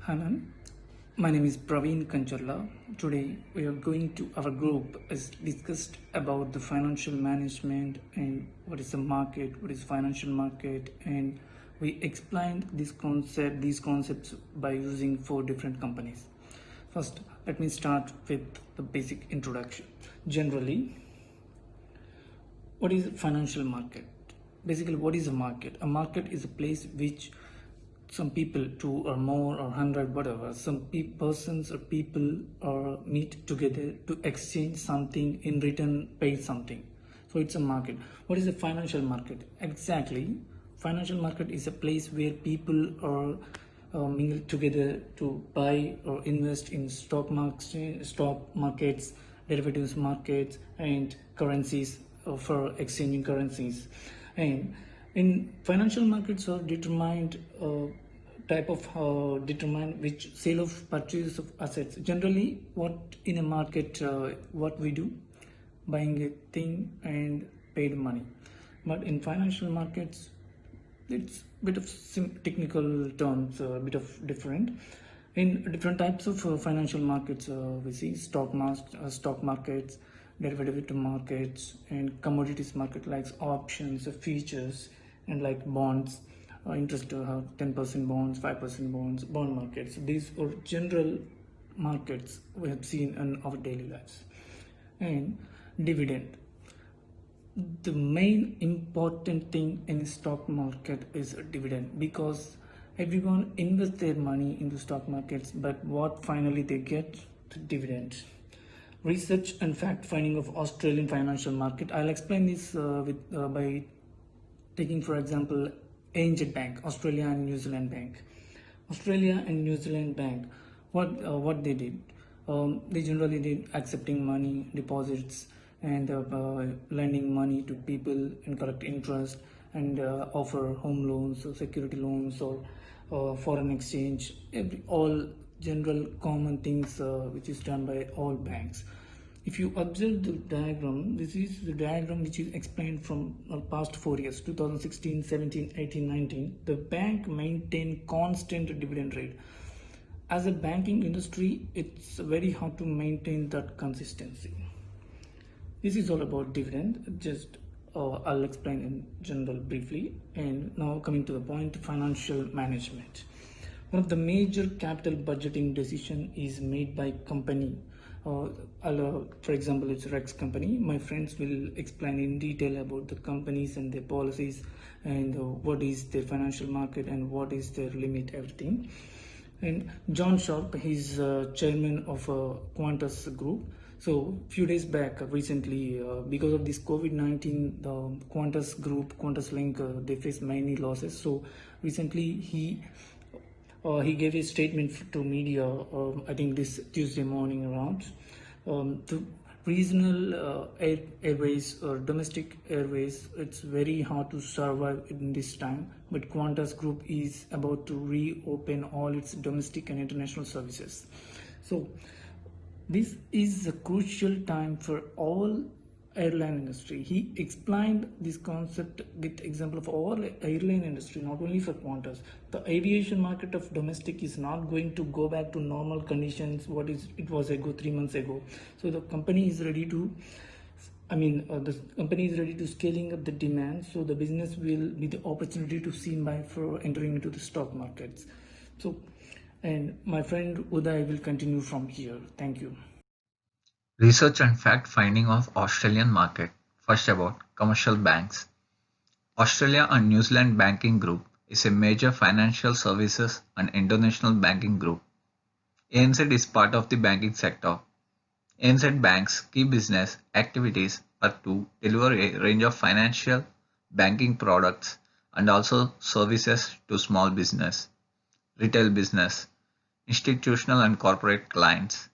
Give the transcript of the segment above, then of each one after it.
Hi ma'am, my name is Praveen Kancharla. Today we are going to our group is discussed about the financial management and what is the market, what is financial market, and we explained these concepts by using 4 different companies. First, let me start with the basic introduction. Generally, what is financial market? Basically, what is a market? A market is a place which some people, two or more or 100, whatever, some persons or people meet together to exchange something, in return pay something. So it's a market. What is a financial market? Exactly, financial market is a place where people are mingle together to buy or invest in stock markets, derivatives markets, and currencies, for exchanging currencies. And in financial markets are determined type of determine which sale of purchase of assets. Generally, what in a market, what we do, buying a thing and paid money. But in financial markets, it's a bit of technical terms, a bit of different. In different types of financial markets, we see stock markets, derivative markets, and commodities market like options, futures, and like bonds, interest 10% bonds, 5% bonds, bond markets. These are general markets we have seen in our daily lives. And dividend, the main important thing in stock market is a dividend, because everyone invests their money into stock markets, but what finally they get? The dividend. Research and fact finding of Australian financial market. I'll explain this by taking for example ANZ Bank, Australia and New Zealand Bank. Australia and New Zealand Bank, what they did, they generally did accepting money, deposits, and lending money to people and collect interest, and offer home loans or security loans or foreign exchange, all general common things which is done by all banks. If you observe the diagram, this is the diagram which is explained from past 4 years, 2016, 17, 18, 19. The bank maintained constant dividend rate. As a banking industry, it's very hard to maintain that consistency. This is all about dividend. Just I'll explain in general briefly. And now coming to the point, financial management. One of the major capital budgeting decision is made by company. For example, it's Rex company. My friends will explain in detail about the companies and their policies, and what is their financial market and what is their limit, everything. And John Sharp, he's chairman of Qantas Group. So few days back, recently, because of this COVID-19, the Qantas Group, Qantas Link, they faced many losses. So recently, he gave a statement to media. I think this Tuesday morning around. The regional airways or domestic airways, it's very hard to survive in this time, but Qantas Group is about to reopen all its domestic and international services. So this is a crucial time for all airline industry. He explained this concept with example of all airline industry, not only for Qantas. The aviation market of domestic is not going to go back to normal conditions what is it was ago 3 months ago. So the company is ready to, the company is ready to scaling up the demand. So the business will be the opportunity to see by for entering into the stock markets. So, and my friend Uday will continue from here. Thank you. Research and fact finding of Australian market. First about commercial banks. Australia and New Zealand Banking Group is a major financial services and international banking group. ANZ is part of the banking sector. ANZ Bank's key business activities are to deliver a range of financial banking products and also services to small business, retail business, institutional and corporate clients.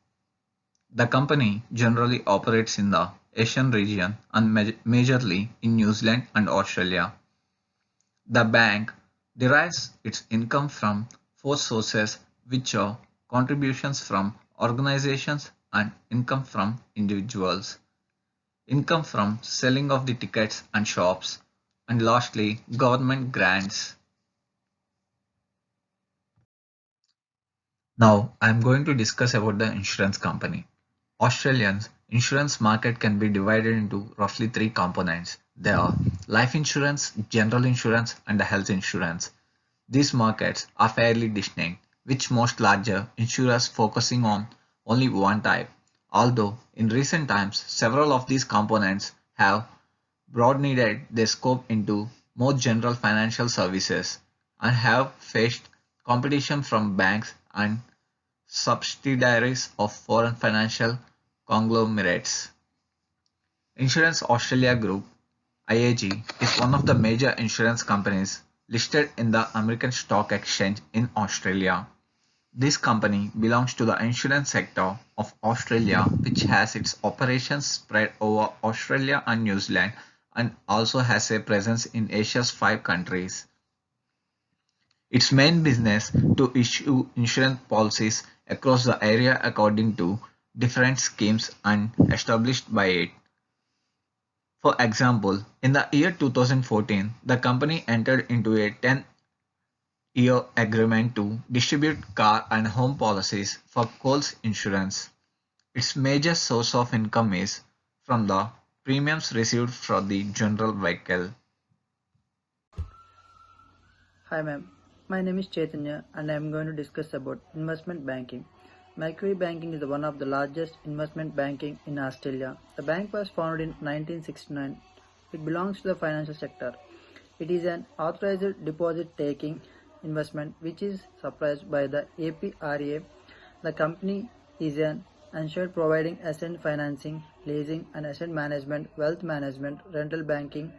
The company generally operates in the Asian region and majorly in New Zealand and Australia. The bank derives its income from 4 sources, which are contributions from organizations and income from individuals, income from selling of the tickets and shops, and lastly, government grants. Now, I am going to discuss about the insurance company. Australia's insurance market can be divided into roughly three components. They are life insurance, general insurance, and the health insurance. These markets are fairly distinct, with most larger insurers focusing on only one type. Although in recent times, several of these components have broadened their scope into more general financial services and have faced competition from banks and subsidiaries of foreign financial conglomerates. Insurance Australia Group (IAG) is one of the major insurance companies listed in the American Stock Exchange in Australia. This company belongs to the insurance sector of Australia, which has its operations spread over Australia and New Zealand and also has a presence in Asia's five countries. Its main business to issue insurance policies across the area according to different schemes and established by it. For example, in the year 2014, the company entered into a 10-year agreement to distribute car and home policies for Coles Insurance. Its major source of income is from the premiums received for the general vehicle. Hi ma'am, my name is Chaitanya and I am going to discuss about investment banking. Macquarie Banking is one of the largest investment banking in Australia. The bank was founded in 1969. It belongs to the financial sector. It is an authorized deposit taking investment which is supervised by the APRA. The company is an insured providing asset financing, leasing and asset management, wealth management, rental banking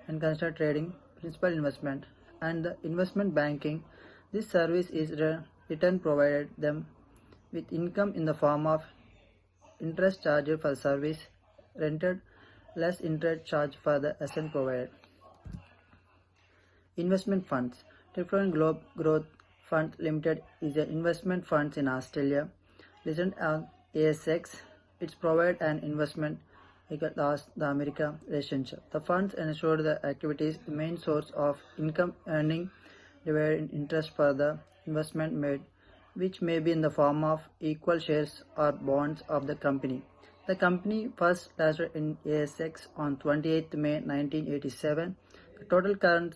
and consumer trading, principal investment and the investment banking. This service is return provided them with income in the form of interest charged for service rented less interest charged for the asset provided. Investment funds. Different Globe Growth Fund Limited is an investment fund in Australia. Listed on ASX, it provides an investment across the America relationship. The funds ensure the activities the main source of income earning divided in interest for the investment made, which may be in the form of equal shares or bonds of the company. The company first listed in ASX on 28th May 1987. The total current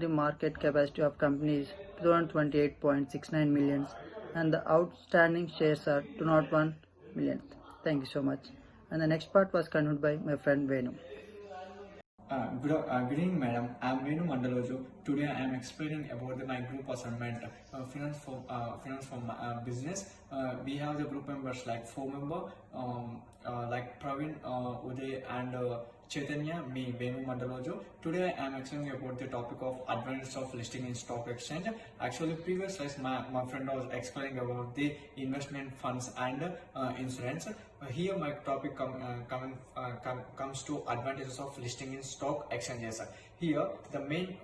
market capacity of company is 228.69 million and the outstanding shares are 201 million. Thank you so much. And the next part was conducted by my friend Venu. Good evening, madam. I'm Venu Mandalojo. Today I am explaining about my group assignment, finance for business. We have the group members like four members, like Praveen, Uday, and Chaitanya, me, Venu Mandalojo. Today I am explaining about the topic of advantages of listing in stock exchange. Actually, previous slides my friend was explaining about the investment funds and insurance. Here my topic comes to advantages of listing in stock exchanges. Here the main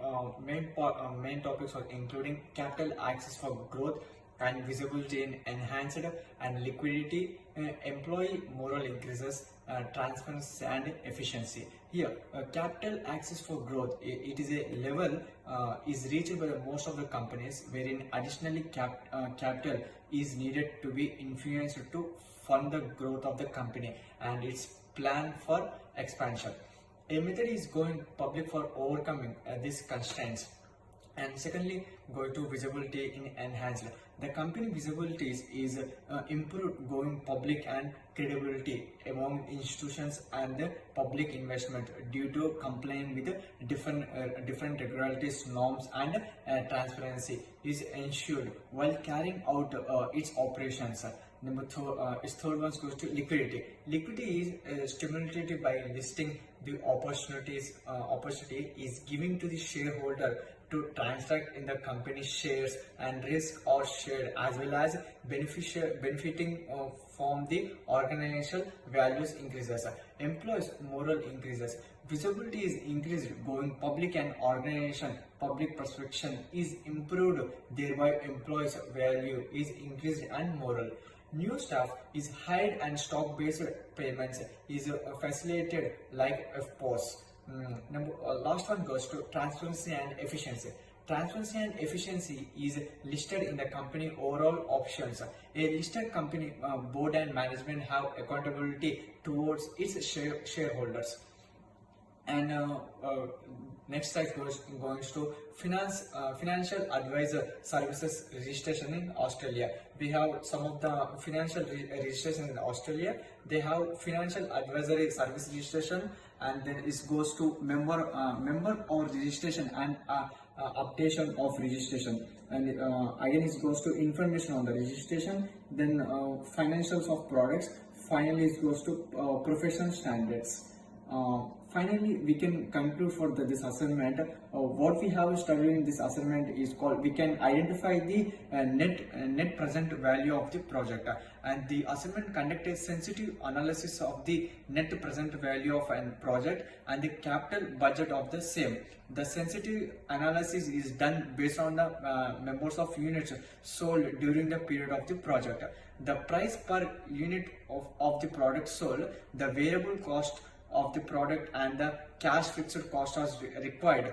topics are including capital access for growth and visibility in enhanced and liquidity, employee moral increases, transparency and efficiency. Here, capital access for growth, it is a level is reached by most of the companies wherein additionally capital is needed to be influenced to fund the growth of the company and its plan for expansion. A method is going public for overcoming these constraints. And secondly, going to visibility in enhanced. The company visibility is improved going public and credibility among institutions and the public investment due to complying with different regulatories, norms and transparency is ensured while carrying out its operations. Its third one goes to liquidity. Liquidity is stimulated by listing the opportunity is giving to the shareholder to transact in the company's shares and risk or shared as well as benefiting from the organizational values increases. Employees moral increases. Visibility is increased going public and organization public perception is improved, thereby employees value is increased and moral. New staff is hired and stock-based payments is facilitated like FPOS. Last one goes to transparency and efficiency. Transparency and efficiency is listed in the company overall options. A listed company board and management have accountability towards its shareholders. And next slide goes to financial advisor services registration in Australia. We have some of the financial registration in Australia. They have financial advisory service registration, and then it goes to member or registration and updation of registration. And again it goes to information on the registration, then financials of products. Finally it goes to professional standards. Finally, we can conclude for this assignment. What we have studied in this assignment is called, we can identify the net present value of the project, and the assignment conduct a sensitive analysis of the net present value of a project and the capital budget of the same. The sensitive analysis is done based on the members of units sold during the period of the project, the price per unit of the product sold, the variable cost of the product, and the cash fixed cost as required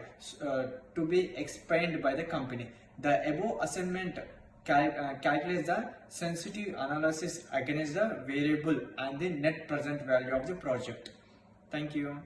to be explained by the company. The above assignment calculates the sensitive analysis against the variable and the net present value of the project. Thank you.